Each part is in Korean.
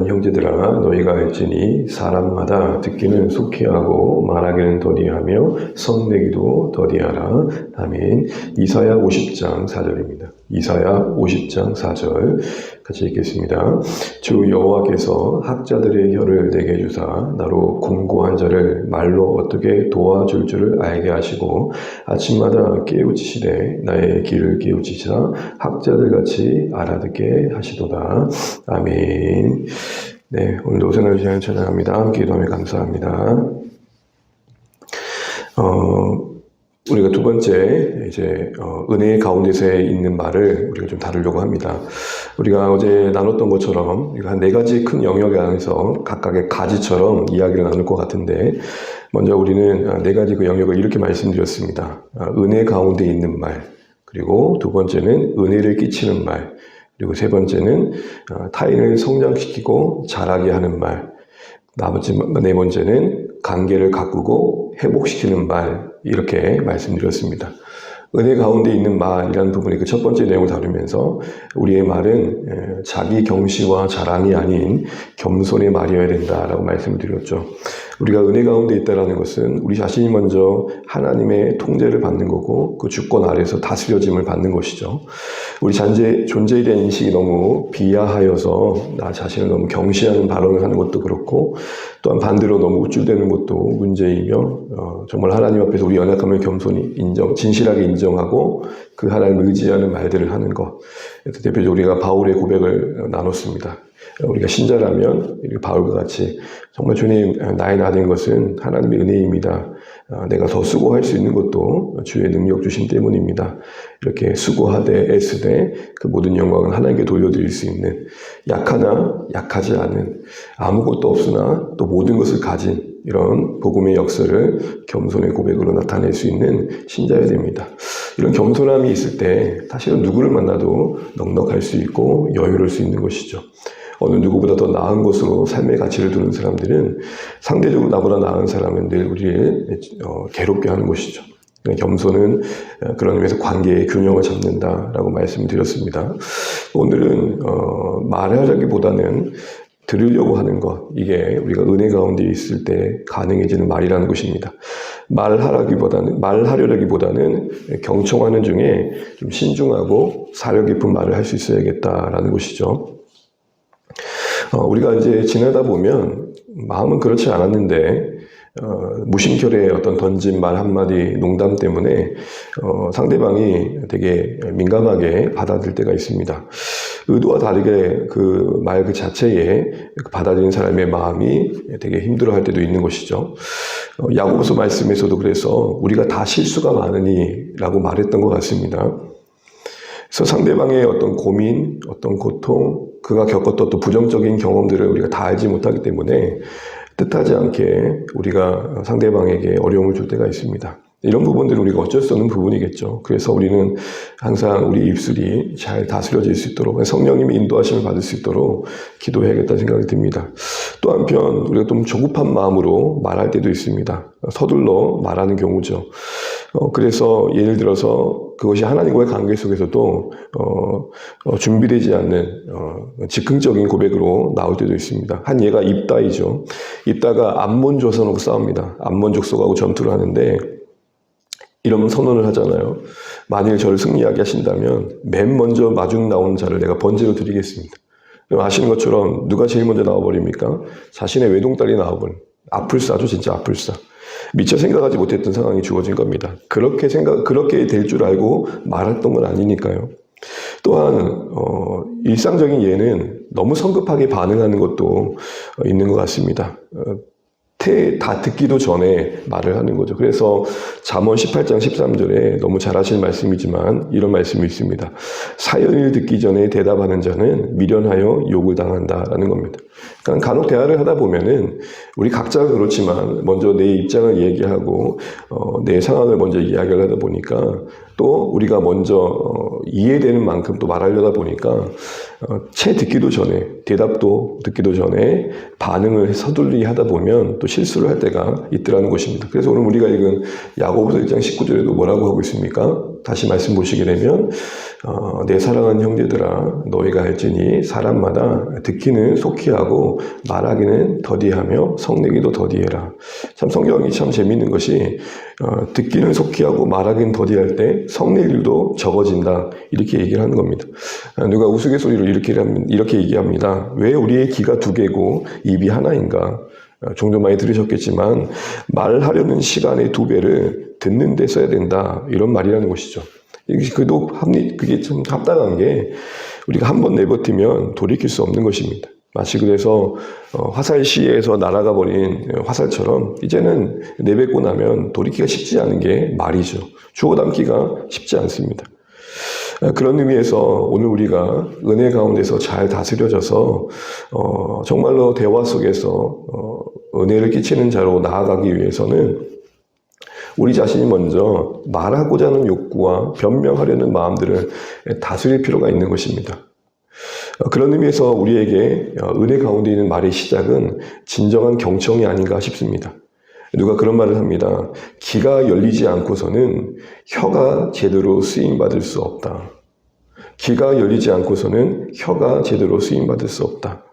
형제들아 너희가 알지니 사람마다 듣기는 속히하고 말하기는 더디하며 성내기도 더디하라. 아멘. 이사야 50장 4절입니다. 이사야 50장 4절 같이 읽겠습니다. 주 여호와께서 학자들의 혀를 내게 주사 나로 공고한 자를 말로 어떻게 도와줄 줄을 알게 하시고 아침마다 깨우치시되 나의 길을 깨우치시사 학자들같이 알아듣게 하시도다. 아멘. 네, 오늘도 오선을 주시는 찬양합니다. 기도하며 감사합니다. 우리가 두 번째 이제 은혜의 가운데서 있는 말을 우리가 좀 다루려고 합니다. 우리가 어제 나눴던 것처럼 우리가 한 4가지 큰 영역 안에서 각각의 가지처럼 이야기를 나눌 것 같은데, 먼저 우리는 4가지 그 영역을 이렇게 말씀드렸습니다. 은혜 가운데 있는 말, 그리고 두 번째는 은혜를 끼치는 말, 그리고 세 번째는 타인을 성장시키고 자라게 하는 말, 네 번째는 관계를 가꾸고 회복시키는 말, 이렇게 말씀드렸습니다. 은혜 가운데 있는 말이라는 부분이 그 첫 번째 내용을 다루면서 우리의 말은 자기 경시와 자랑이 아닌 겸손의 말이어야 된다라고 말씀을 드렸죠. 우리가 은혜 가운데 있다는 것은 우리 자신이 먼저 하나님의 통제를 받는 거고 그 주권 아래서 다스려짐을 받는 것이죠. 우리 존재에 대한 인식이 너무 비하하여서 나 자신을 너무 경시하는 발언을 하는 것도 그렇고, 또한 반대로 너무 우쭐대는 것도 문제이며, 정말 하나님 앞에서 우리 연약함을 겸손히 진실하게 인정하고 그 하나님을 의지하는 말들을 하는 것. 대표적으로 우리가 바울의 고백을 나눴습니다. 우리가 신자라면 바울과 같이 정말 주님, 나의 나된 것은 하나님의 은혜입니다. 내가 더 수고할 수 있는 것도 주의 능력 주심 때문입니다. 이렇게 수고하되 애쓰되 그 모든 영광은 하나님께 돌려드릴 수 있는, 약하나 약하지 않은, 아무것도 없으나 또 모든 것을 가진 이런 복음의 역사를 겸손의 고백으로 나타낼 수 있는 신자여야 됩니다. 이런 겸손함이 있을 때 사실은 누구를 만나도 넉넉할 수 있고 여유로울 수 있는 것이죠. 어느 누구보다 더 나은 것으로 삶의 가치를 두는 사람들은 상대적으로 나보다 나은 사람은 늘 우리를 괴롭게 하는 것이죠. 겸손은 그런 의미에서 관계의 균형을 잡는다라고 말씀을 드렸습니다. 오늘은 말하자기보다는 들으려고 하는 것, 이게 우리가 은혜 가운데 있을 때 가능해지는 말이라는 것입니다. 말하려기보다는 경청하는 중에 좀 신중하고 사려 깊은 말을 할 수 있어야겠다라는 것이죠. 우리가 이제 지내다 보면 마음은 그렇지 않았는데 무심결에 어떤 던진 말 한마디 농담 때문에 상대방이 되게 민감하게 받아들일 때가 있습니다. 의도와 다르게 그 말 그 자체에 받아들이는 사람의 마음이 되게 힘들어할 때도 있는 것이죠. 야고보서 말씀에서도 그래서 우리가 다 실수가 많으니 라고 말했던 것 같습니다. 그래서 상대방의 어떤 고민, 어떤 고통, 그가 겪었던 또 부정적인 경험들을 우리가 다 알지 못하기 때문에 뜻하지 않게 우리가 상대방에게 어려움을 줄 때가 있습니다. 이런 부분들은 우리가 어쩔 수 없는 부분이겠죠. 그래서 우리는 항상 우리 입술이 잘 다스려질 수 있도록, 성령님의 인도하심을 받을 수 있도록 기도해야겠다는 생각이 듭니다. 또 한편 우리가 좀 조급한 마음으로 말할 때도 있습니다. 서둘러 말하는 경우죠. 그래서 예를 들어서 그것이 하나님과의 관계 속에서도 준비되지 않는 즉흥적인 고백으로 나올 때도 있습니다. 한 예가 입다이죠. 입다가 암몬 조선하고 싸웁니다. 암몬 족속하고 전투를 하는데 이런 선언을 하잖아요. 만일 저를 승리하게 하신다면 맨 먼저 마중 나오는 자를 내가 번제로 드리겠습니다. 아시는 것처럼 누가 제일 먼저 나와버립니까? 자신의 외동딸이 나와버립니다. 아플싸죠, 진짜 아플싸. 미처 생각하지 못했던 상황이 주어진 겁니다. 그렇게 될 줄 알고 말했던 건 아니니까요. 또한 일상적인 예는 너무 성급하게 반응하는 것도 있는 것 같습니다. 다 듣기도 전에 말을 하는 거죠. 그래서 잠언 18장 13절에 너무 잘 아시는 말씀이지만 이런 말씀이 있습니다. 사연을 듣기 전에 대답하는 자는 미련하여 욕을 당한다라는 겁니다. 그러니까 간혹 대화를 하다 보면은 우리 각자가 그렇지만 먼저 내 입장을 얘기하고 내 상황을 먼저 이야기를 하다 보니까 또 우리가 먼저 이해되는 만큼 또 말하려다 보니까 채 듣기도 전에, 대답도 듣기도 전에 반응을 서둘리 하다 보면 또 실수를 할 때가 있더라는 것입니다. 그래서 오늘 우리가 읽은 야고보서 1장 19절에도 뭐라고 하고 있습니까? 다시 말씀 보시게 되면 내 사랑하는 형제들아 너희가 알지니 사람마다 듣기는 속히 하고 말하기는 더디하며 성내기도 더디해라. 참 성경이 참 재미있는 것이 듣기는 속히 하고 말하기는 더디할 때 성낼 일도 적어진다 이렇게 얘기를 하는 겁니다. 누가 우스갯소리로 이렇게 얘기합니다. 왜 우리의 귀가 두 개고 입이 하나인가? 종종 많이 들으셨겠지만 말하려는 시간의 2배를 듣는 데 써야 된다 이런 말이라는 것이죠. 그게 참 합당한 게 우리가 한번 내버티면 돌이킬 수 없는 것입니다. 마치 그래서 화살 시에서 날아가 버린 화살처럼 이제는 내뱉고 나면 돌이키기가 쉽지 않은 게 말이죠. 주워 담기가 쉽지 않습니다. 그런 의미에서 오늘 우리가 은혜 가운데서 잘 다스려져서 정말로 대화 속에서 은혜를 끼치는 자로 나아가기 위해서는 우리 자신이 먼저 말하고자 하는 욕구와 변명하려는 마음들을 다스릴 필요가 있는 것입니다. 그런 의미에서 우리에게 은혜 가운데 있는 말의 시작은 진정한 경청이 아닌가 싶습니다. 누가 그런 말을 합니다. 귀가 열리지 않고서는 혀가 제대로 쓰임받을 수 없다. 귀가 열리지 않고서는 혀가 제대로 쓰임받을 수 없다.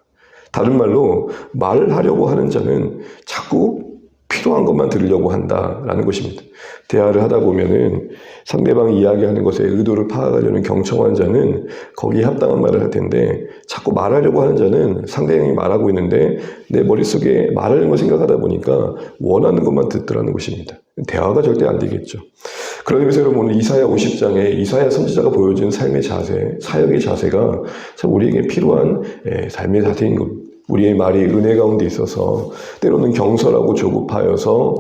다른 말로 말을 하려고 하는 자는 자꾸 필요한 것만 들으려고 한다라는 것입니다. 대화를 하다 보면은 상대방이 이야기하는 것의 의도를 파악하려는 경청한 자는 거기에 합당한 말을 할 텐데 자꾸 말하려고 하는 자는 상대방이 말하고 있는데 내 머릿속에 말하는 걸 생각하다 보니까 원하는 것만 듣더라는 것입니다. 대화가 절대 안 되겠죠. 그런 의미에서 여러분 오늘 이사야 50장에 이사야 선지자가 보여준 삶의 자세, 사역의 자세가 참 우리에게 필요한 삶의 자세인 겁니다. 우리의 말이 은혜 가운데 있어서 때로는 경솔하고 조급하여서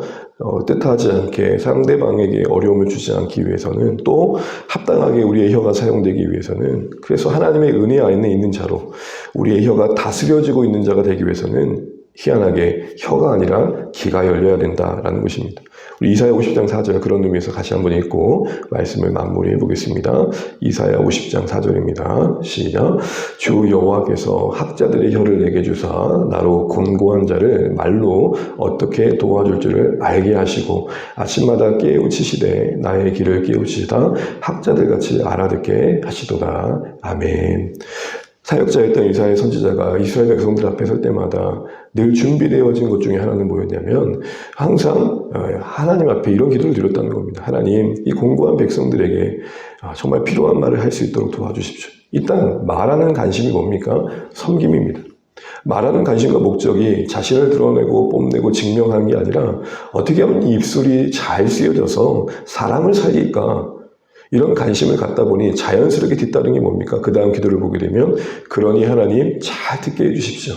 뜻하지 않게 상대방에게 어려움을 주지 않기 위해서는 또 합당하게 우리의 혀가 사용되기 위해서는 그래서 하나님의 은혜 안에 있는 자로 우리의 혀가 다스려지고 있는 자가 되기 위해서는 희한하게 혀가 아니라 귀가 열려야 된다라는 것입니다. 우리 이사야 50장 4절 그런 의미에서 같이 한번 읽고 말씀을 마무리해 보겠습니다. 이사야 50장 4절입니다. 시작. 주 여호와께서 학자들의 혀를 내게 주사 나로 곤고한 자를 말로 어떻게 도와줄 줄을 알게 하시고 아침마다 깨우치시되 나의 길을 깨우치시다 학자들같이 알아듣게 하시도다. 아멘. 사역자였던 이사야 선지자가 이스라엘 백성들 앞에 설 때마다 늘 준비되어진 것 중에 하나는 뭐였냐면 항상 하나님 앞에 이런 기도를 드렸다는 겁니다. 하나님, 이 공고한 백성들에게 정말 필요한 말을 할 수 있도록 도와주십시오. 일단 말하는 관심이 뭡니까? 섬김입니다. 말하는 관심과 목적이 자신을 드러내고 뽐내고 증명하는 게 아니라 어떻게 하면 이 입술이 잘 쓰여져서 사람을 살릴까? 이런 관심을 갖다 보니 자연스럽게 뒤따른 게 뭡니까? 그 다음 기도를 보게 되면 그러니 하나님 잘 듣게 해주십시오.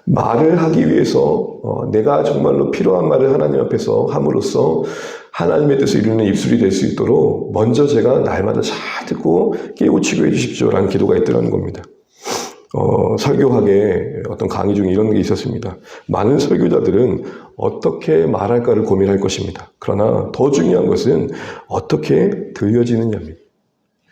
말을 하기 위해서 내가 정말로 필요한 말을 하나님 앞에서 함으로써 하나님의 뜻을 이루는 입술이 될 수 있도록 먼저 제가 날마다 잘 듣고 깨우치고 해주십시오라는 기도가 있더라는 겁니다. 설교학에 어떤 강의 중에 이런 게 있었습니다. 많은 설교자들은 어떻게 말할까를 고민할 것입니다. 그러나 더 중요한 것은 어떻게 들려지느냐입니다.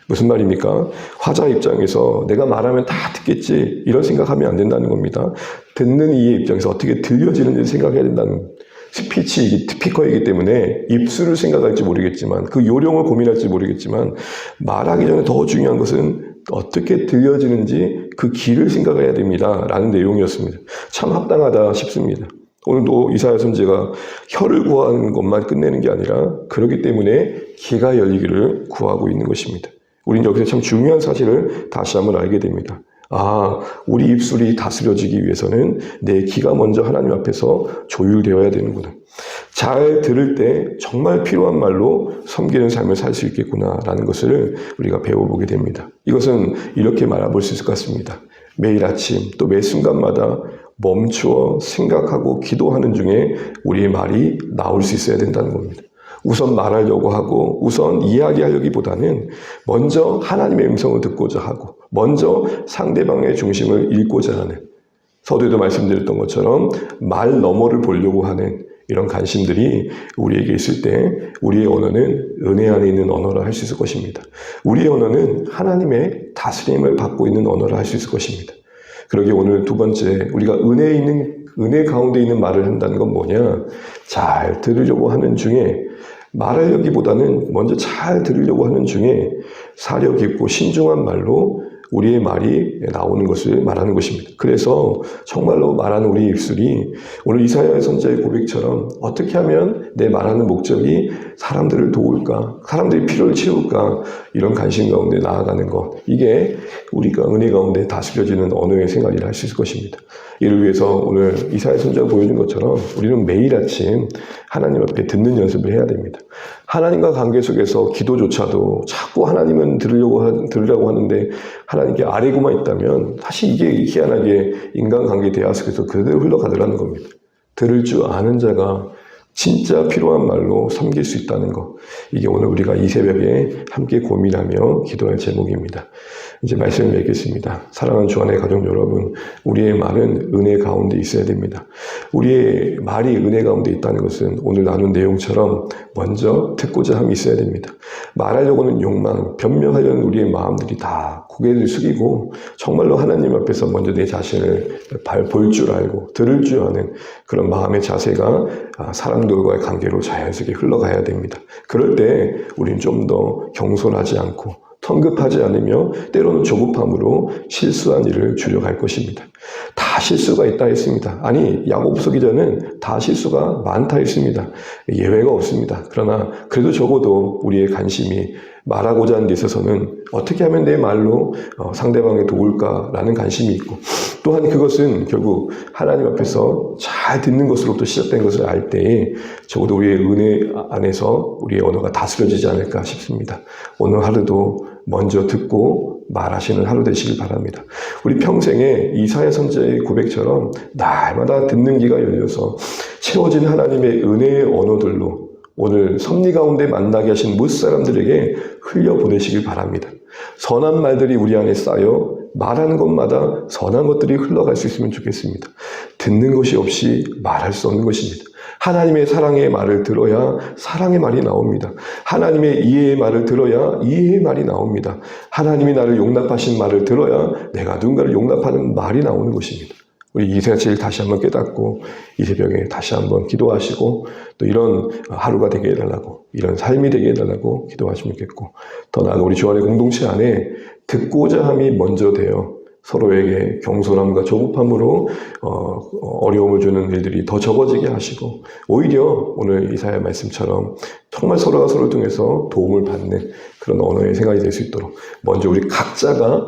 무슨 말입니까? 화자 입장에서 내가 말하면 다 듣겠지 이런 생각하면 안 된다는 겁니다. 듣는 이의 입장에서 어떻게 들려지는지 생각해야 된다는 스피커이기 때문에 입술을 생각할지 모르겠지만 그 요령을 고민할지 모르겠지만 말하기 전에 더 중요한 것은 어떻게 들려지는지 그 길을 생각해야 됩니다. 라는 내용이었습니다. 참 합당하다 싶습니다. 오늘도 이사야 선지자가 혀를 구하는 것만 끝내는 게 아니라 그렇기 때문에 귀가 열리기를 구하고 있는 것입니다. 우리는 여기서 참 중요한 사실을 다시 한번 알게 됩니다. 우리 입술이 다스려지기 위해서는 내 귀가 먼저 하나님 앞에서 조율되어야 되는구나. 잘 들을 때 정말 필요한 말로 섬기는 삶을 살 수 있겠구나라는 것을 우리가 배워보게 됩니다. 이것은 이렇게 말해볼 수 있을 것 같습니다. 매일 아침 또 매 순간마다 멈추어 생각하고 기도하는 중에 우리의 말이 나올 수 있어야 된다는 겁니다. 우선 말하려고 하고 우선 이야기하려기보다는 먼저 하나님의 음성을 듣고자 하고 먼저 상대방의 중심을 읽고자 하는 서두에도 말씀드렸던 것처럼 말 너머를 보려고 하는 이런 관심들이 우리에게 있을 때 우리의 언어는 은혜 안에 있는 언어를 할 수 있을 것입니다. 우리의 언어는 하나님의 다스림을 받고 있는 언어를 할 수 있을 것입니다. 그러기 오늘 두 번째, 우리가 은혜 가운데 있는 말을 한다는 건 뭐냐? 잘 들으려고 하는 중에, 말하려기보다는 먼저 잘 들으려고 하는 중에 사려 깊고 신중한 말로 우리의 말이 나오는 것을 말하는 것입니다. 그래서 정말로 말하는 우리의 입술이 오늘 이사야 선지자의 고백처럼 어떻게 하면 내 말하는 목적이 사람들을 도울까, 사람들의 필요를 채울까, 이런 관심 가운데 나아가는 것, 이게 우리가 은혜 가운데 다스려지는 언어의 생활이라 할 수 있을 것입니다. 이를 위해서 오늘 이사야 선지자가 보여준 것처럼 우리는 매일 아침 하나님 앞에 듣는 연습을 해야 됩니다. 하나님과 관계 속에서 기도조차도 자꾸 하나님은 들으려고 하는데 하나님께 아뢰고만 있다면 사실 이게 희한하게 인간관계 대화 속에서 그대로 흘러가더라는 겁니다. 들을 줄 아는 자가 진짜 필요한 말로 섬길 수 있다는 것. 이게 오늘 우리가 이 새벽에 함께 고민하며 기도할 제목입니다. 이제 말씀을 맺겠습니다. 사랑하는 주안의 가족 여러분, 우리의 말은 은혜 가운데 있어야 됩니다. 우리의 말이 은혜 가운데 있다는 것은 오늘 나눈 내용처럼 먼저 듣고자 함이 있어야 됩니다. 말하려고 하는 욕망, 변명하려는 우리의 마음들이 다 고개를 숙이고 정말로 하나님 앞에서 먼저 내 자신을 볼 줄 알고 들을 줄 아는 그런 마음의 자세가 사람들과의 관계로 자연스럽게 흘러가야 됩니다. 그럴 때 우리는 좀 더 경솔하지 않고 성급하지 않으며 때로는 조급함으로 실수한 일을 줄여갈 것입니다. 다 실수가 있다 했습니다. 아니, 야고보서 기자는 다 실수가 많다 했습니다. 예외가 없습니다. 그러나 그래도 적어도 우리의 관심이 말하고자 하는 데 있어서는 어떻게 하면 내 말로 상대방에 도울까라는 관심이 있고, 또한 그것은 결국 하나님 앞에서 잘 듣는 것으로부터 시작된 것을 알 때에 적어도 우리의 은혜 안에서 우리의 언어가 다스려지지 않을까 싶습니다. 오늘 하루도 먼저 듣고 말하시는 하루 되시길 바랍니다. 우리 평생에 이사야 선지자의 고백처럼 날마다 듣는 귀가 열려서 채워진 하나님의 은혜의 언어들로 오늘 섭리 가운데 만나게 하신 모든 사람들에게 흘려보내시길 바랍니다. 선한 말들이 우리 안에 쌓여 말하는 것마다 선한 것들이 흘러갈 수 있으면 좋겠습니다. 듣는 것이 없이 말할 수 없는 것입니다. 하나님의 사랑의 말을 들어야 사랑의 말이 나옵니다. 하나님의 이해의 말을 들어야 이해의 말이 나옵니다. 하나님이 나를 용납하신 말을 들어야 내가 누군가를 용납하는 말이 나오는 것입니다. 우리 이 사실을 다시 한번 깨닫고 이 새벽에 다시 한번 기도하시고 또 이런 하루가 되게 해달라고, 이런 삶이 되게 해달라고 기도하시면 좋겠고, 더 나아가 우리 주 안의 공동체 안에 듣고자 함이 먼저 되어 서로에게 경솔함과 조급함으로 어려움을 주는 일들이 더 적어지게 하시고, 오히려 오늘 이사야 말씀처럼 정말 서로가 서로를 통해서 도움을 받는 그런 언어의 생활이 될 수 있도록 먼저 우리 각자가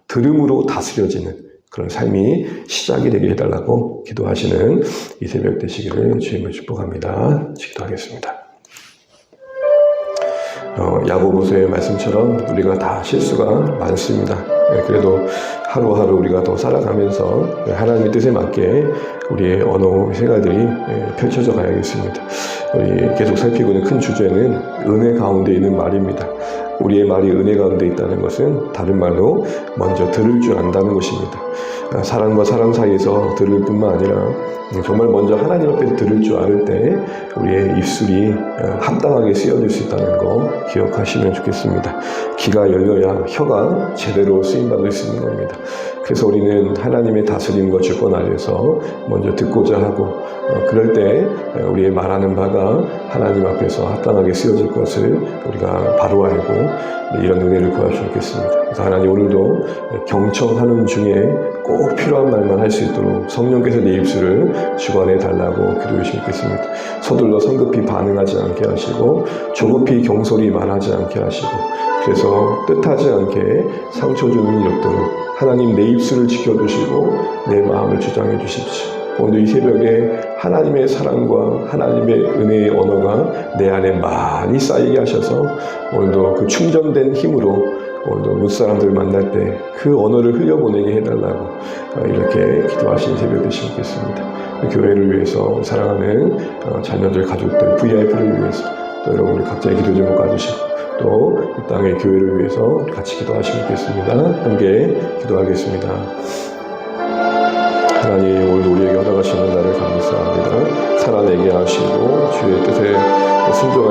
들음으로 다스려지는 그런 삶이 시작이 되게 해달라고 기도하시는 이 새벽 되시기를 주님을 축복합니다. 기도하겠습니다. 야고보서의 말씀처럼 우리가 다 실수가 많습니다. 그래도 하루하루 우리가 더 살아가면서 하나님의 뜻에 맞게 우리의 언어 생활들이 펼쳐져 가야겠습니다. 우리 계속 살피고 있는 큰 주제는 은혜 가운데 있는 말입니다. 우리의 말이 은혜 가운데 있다는 것은 다른 말로 먼저 들을 줄 안다는 것입니다. 사람과 사람 사이에서 들을 뿐만 아니라 정말 먼저 하나님 앞에서 들을 줄 알을 때 우리의 입술이 합당하게 쓰여질 수 있다는 거 기억하시면 좋겠습니다. 귀가 열려야 혀가 제대로 쓰임받을 수 있는 겁니다. 그래서 우리는 하나님의 다스림과 주권 아래서 먼저 듣고자 하고, 그럴 때 우리의 말하는 바가 하나님 앞에서 합당하게 쓰여질 것을 우리가 바로 알고 이런 은혜를 구하시면 좋겠습니다. 그래서 하나님 오늘도 경청하는 중에 꼭 필요한 말만 할 수 있도록 성령께서 내 입술을 주관해 달라고 기도해 주시겠습니다. 서둘러 성급히 반응하지 않게 하시고 조급히 경솔히 말하지 않게 하시고, 그래서 뜻하지 않게 상처 주는 일 없도록 하나님 내 입술을 지켜주시고 내 마음을 주장해 주십시오. 오늘 이 새벽에 하나님의 사랑과 하나님의 은혜의 언어가 내 안에 많이 쌓이게 하셔서 오늘도 그 충전된 힘으로 오늘도 무사람들을 만날 때 그 언어를 흘려보내게 해달라고 이렇게 기도하신 새벽 되시면 좋겠습니다. 교회를 위해서 사랑하는 자녀들, 가족들, VIP를 위해서 또 여러분들 각자의 기도 제목 가지시고 또 이 땅의 교회를 위해서 같이 기도하시면 좋겠습니다. 함께 기도하겠습니다. 하나님, 오늘 우리에게 허락하시는 날을 감사합니다. 살아내게 하시고 주의 뜻에 순종하는